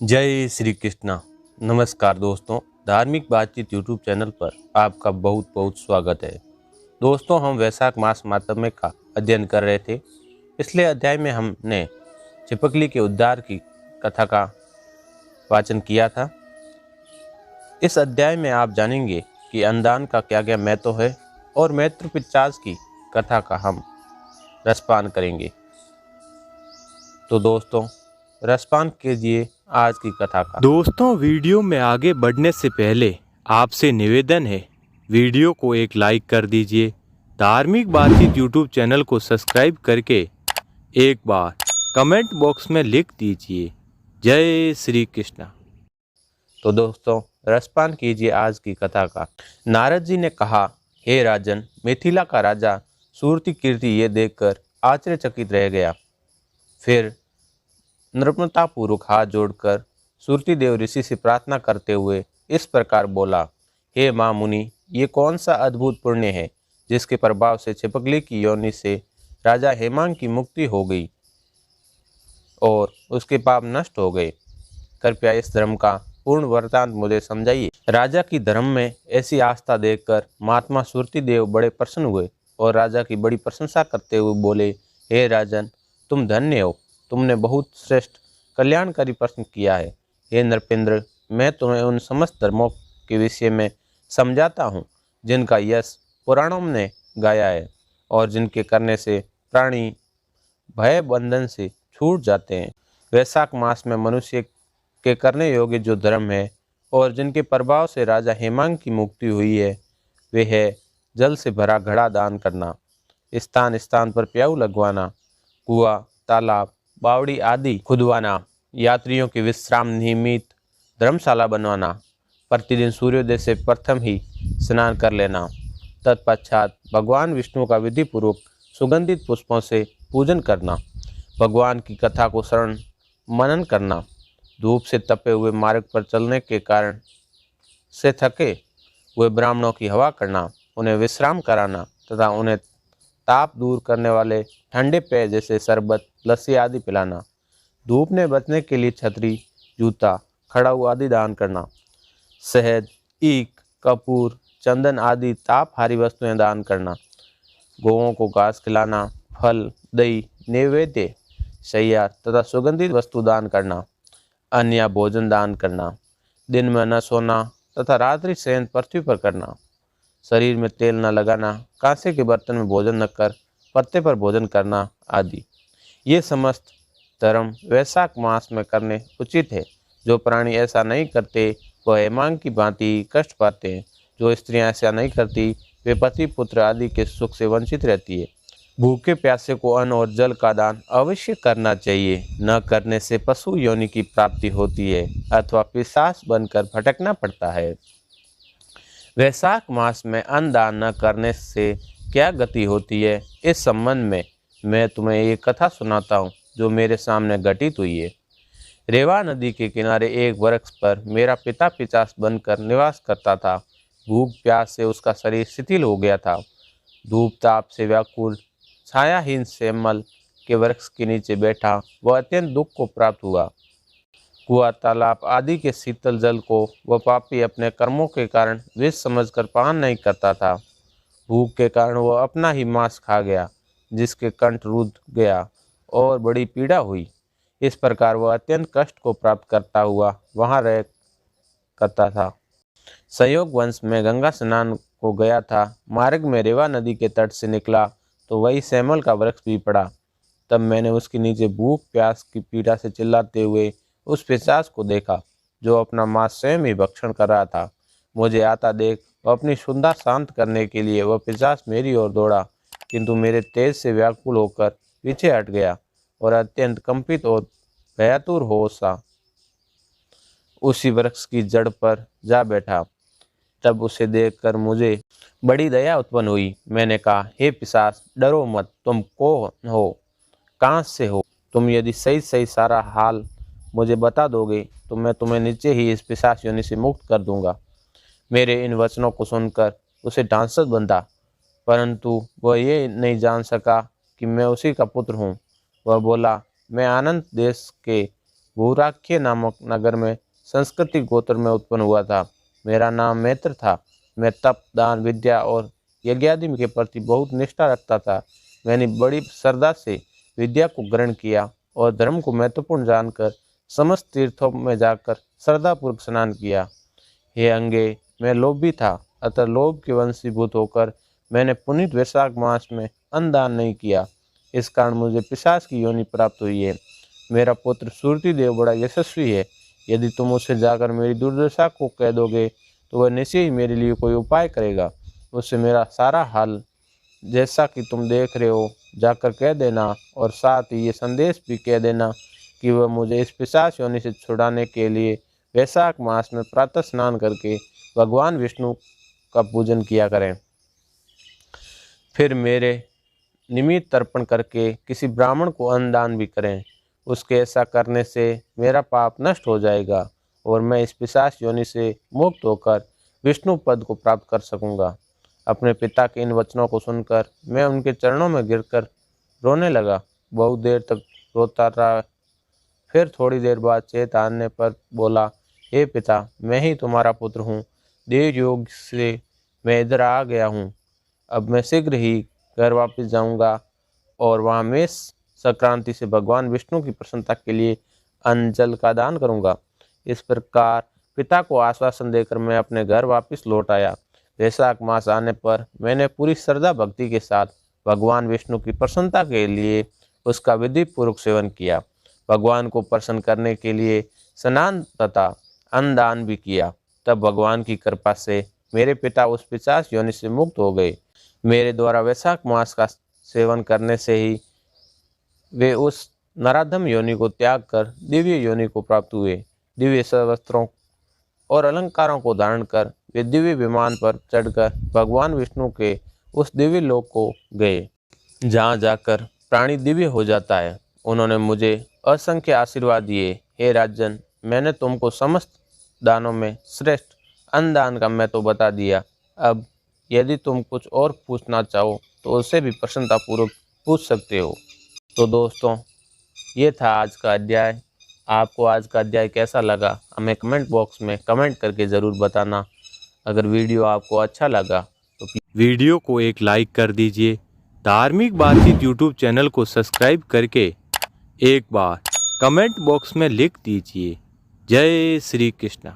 जय श्री कृष्णा। नमस्कार दोस्तों, धार्मिक बातचीत यूट्यूब चैनल पर आपका बहुत बहुत स्वागत है। दोस्तों, हम वैशाख मास माहात्म्य का अध्ययन कर रहे थे। पिछले अध्याय में हमने छिपकली के उद्धार की कथा का वाचन किया था। इस अध्याय में आप जानेंगे कि अन्नदान का क्या क्या महत्व है और मैत्र पिशाच की कथा का हम रसपान करेंगे। तो दोस्तों, रसपान कीजिए आज की कथा का। दोस्तों, वीडियो में आगे बढ़ने से पहले आपसे निवेदन है, वीडियो को एक लाइक कर दीजिए। धार्मिक बातचीत यूट्यूब चैनल को सब्सक्राइब करके एक बार कमेंट बॉक्स में लिख दीजिए, जय श्री कृष्ण। तो दोस्तों, रसपान कीजिए आज की कथा का। नारद जी ने कहा, हे राजन, मिथिला का राजा सूरती कीर्ति ये देखकर आश्चर्यचकित रह गया। फिर नम्रतापूर्वक हाथ जोड़कर सूरती देव ऋषि से प्रार्थना करते हुए इस प्रकार बोला, हे माँ मुनि, ये कौन सा अद्भुत पुण्य है जिसके प्रभाव से छिपकली की योनि से राजा हेमांग की मुक्ति हो गई और उसके पाप नष्ट हो गए। कृपया इस धर्म का पूर्ण वृत्तांत मुझे समझाइए। राजा की धर्म में ऐसी आस्था देखकर महात्मा सूरती देव बड़े प्रसन्न हुए और राजा की बड़ी प्रशंसा करते हुए बोले, हे राजन, तुम धन्य हो। तुमने बहुत श्रेष्ठ कल्याणकारी प्रश्न किया है। हे नृपेंद्र, मैं तुम्हें उन समस्त धर्मों के विषय में समझाता हूँ जिनका यश पुराणों ने गाया है और जिनके करने से प्राणी भय बंधन से छूट जाते हैं। वैशाख मास में मनुष्य के करने योग्य जो धर्म है और जिनके प्रभाव से राजा हेमांग की मुक्ति हुई है, वे है जल से भरा घड़ा दान करना, स्थान स्थान पर प्याऊ लगवाना, कुआं, तालाब, बावड़ी आदि खुदवाना, यात्रियों के विश्राम निमित्त धर्मशाला बनवाना, प्रतिदिन सूर्योदय से प्रथम ही स्नान कर लेना, तत्पश्चात भगवान विष्णु का विधिपूर्वक सुगंधित पुष्पों से पूजन करना, भगवान की कथा को श्रवण मनन करना, धूप से तपे हुए मार्ग पर चलने के कारण से थके हुए ब्राह्मणों की हवा करना, उन्हें विश्राम कराना तथा उन्हें ताप दूर करने वाले ठंडे पेय जैसे शरबत, लस्सी आदि पिलाना, धूप ने बचने के लिए छतरी, जूता, खड़ाऊ आदि दान करना, शहद, ईख, कपूर, चंदन आदि तापहारी वस्तुएं दान करना, गौओं को घास खिलाना, फल, दही, नैवेद्य, शैया तथा सुगंधित वस्तु दान करना, अन्य भोजन दान करना, दिन में न सोना तथा रात्रि शयन पृथ्वी पर करना, शरीर में तेल न लगाना, कांसे के बर्तन में भोजन न कर पत्ते पर भोजन करना आदि। ये समस्त धर्म वैशाख मास में करने उचित है। जो प्राणी ऐसा नहीं करते वह हेमांग की भांति कष्ट पाते हैं। जो स्त्रियां ऐसा नहीं करती वे पति पुत्र आदि के सुख से वंचित रहती है। भूखे प्यासे को अन्न और जल का दान अवश्य करना चाहिए। न करने से पशु योनि की प्राप्ति होती है अथवा पिशाच बनकर भटकना पड़ता है। वैशाख मास में अन्न दान न करने से क्या गति होती है, इस संबंध में मैं तुम्हें एक कथा सुनाता हूँ जो मेरे सामने घटित हुई है। रेवा नदी के किनारे एक वृक्ष पर मेरा पिता पिशाच बनकर निवास करता था। भूख प्यास से उसका शरीर शिथिल हो गया था। धूप ताप से व्याकुल छायाहीन श्यामल के वृक्ष के नीचे बैठा वह अत्यंत दुख को प्राप्त हुआ। कुआं, तालाब आदि के शीतल जल को वह पापी अपने कर्मों के कारण विष समझकर पान नहीं करता था। भूख के कारण वह अपना ही मांस खा गया, जिसके कंठ रुध गया और बड़ी पीड़ा हुई। इस प्रकार वह अत्यंत कष्ट को प्राप्त करता हुआ वहाँ रह करता था। संयोग वंश में गंगा स्नान को गया था। मार्ग में रेवा नदी के तट से निकला तो वही सैमल का वृक्ष भी पड़ा। तब मैंने उसके नीचे भूख प्यास की पीड़ा से चिल्लाते हुए उस पिशाच को देखा, जो अपना मांस स्वयं ही भक्षण कर रहा था। मुझे आता देख वह अपनी क्षुधा शांत करने के लिए वह पिशाच मेरी ओर दौड़ा, किंतु मेरे तेज से व्याकुल होकर पीछे हट गया और अत्यंत कंपित और भयातुर हो सा उसी वृक्ष की जड़ पर जा बैठा। तब उसे देखकर मुझे बड़ी दया उत्पन्न हुई। मैंने कहा, हे पिशाच, डरो मत। तुम कौन हो, कहाँ से हो? तुम यदि सही सही सारा हाल मुझे बता दोगे तो मैं तुम्हें नीचे ही इस पिशाच योनि से मुक्त कर दूंगा। मेरे इन वचनों को सुनकर उसे ढांसस बंधा, परंतु वह ये नहीं जान सका कि मैं उसी का पुत्र हूँ। वह बोला, मैं आनंद देश के भूराख्य नामक नगर में संस्कृति गोत्र में उत्पन्न हुआ था। मेरा नाम मैत्र था। मैं तप, दान, विद्या और यज्ञादि के प्रति बहुत निष्ठा रखता था। मैंने बड़ी श्रद्धा से विद्या को ग्रहण किया और धर्म को महत्वपूर्ण जानकर समस्त तीर्थों में जाकर श्रद्धापूर्वक स्नान किया। हे अंगे, मैं लोभी था, अतः लोभ के वंशीभूत होकर मैंने पुनीत वैशाख मास में अन्न दान नहीं किया। इस कारण मुझे पिशाच की योनि प्राप्त हुई है। मेरा पुत्र सूर्ति देव बड़ा यशस्वी है। यदि तुम उसे जाकर मेरी दुर्दशा को कह दोगे तो वह निश्चय ही मेरे लिए कोई उपाय करेगा। उससे मेरा सारा हाल जैसा कि तुम देख रहे हो जाकर कह देना, और साथ ही ये संदेश भी कह देना कि वह मुझे इस पिशाच योनि से छुड़ाने के लिए वैशाख मास में प्रातः स्नान करके भगवान विष्णु का पूजन किया करें। फिर मेरे निमित्त तर्पण करके किसी ब्राह्मण को अन्न दान भी करें। उसके ऐसा करने से मेरा पाप नष्ट हो जाएगा और मैं इस पिशाच योनि से मुक्त होकर विष्णु पद को प्राप्त कर सकूंगा। अपने पिता के इन वचनों को सुनकर मैं उनके चरणों में गिरकर रोने लगा। बहुत देर तक रोता रहा। फिर थोड़ी देर बाद चेत आने पर बोला, हे पिता, मैं ही तुम्हारा पुत्र हूँ। देव योग से मैं इधर आ गया हूँ। अब मैं शीघ्र ही घर वापस जाऊँगा और वहाँ मेष संक्रांति से भगवान विष्णु की प्रसन्नता के लिए अन्न जल का दान करूँगा। इस प्रकार पिता को आश्वासन देकर मैं अपने घर वापस लौट आया। वैशाख मास आने पर मैंने पूरी श्रद्धा भक्ति के साथ भगवान विष्णु की प्रसन्नता के लिए उसका विधि पूर्वक सेवन किया। भगवान को प्रसन्न करने के लिए स्नान तथा अन्न दान भी किया। तब भगवान की कृपा से मेरे पिता उस पिशाच योनि से मुक्त हो गए। मेरे द्वारा वैशाख मास का सेवन करने से ही वे उस नराधम योनि को त्याग कर दिव्य योनि को प्राप्त हुए। दिव्य वस्त्रों और अलंकारों को धारण कर वे दिव्य विमान पर चढ़कर भगवान विष्णु के उस दिव्य लोक को गए, जहाँ जाकर प्राणी दिव्य हो जाता है। उन्होंने मुझे असंख्य आशीर्वाद दिए। हे राजन, मैंने तुमको समस्त दानों में श्रेष्ठ अन्न दान का महत्व बता दिया। अब यदि तुम कुछ और पूछना चाहो तो उससे भी प्रसन्नतापूर्वक पूछ सकते हो। तो दोस्तों, ये था आज का अध्याय। आपको आज का अध्याय कैसा लगा हमें कमेंट बॉक्स में कमेंट करके ज़रूर बताना। अगर वीडियो आपको अच्छा लगा तो वीडियो को एक लाइक कर दीजिए। धार्मिक बातचीत यूट्यूब चैनल को सब्सक्राइब करके एक बार कमेंट बॉक्स में लिख दीजिए, जय श्री कृष्ण।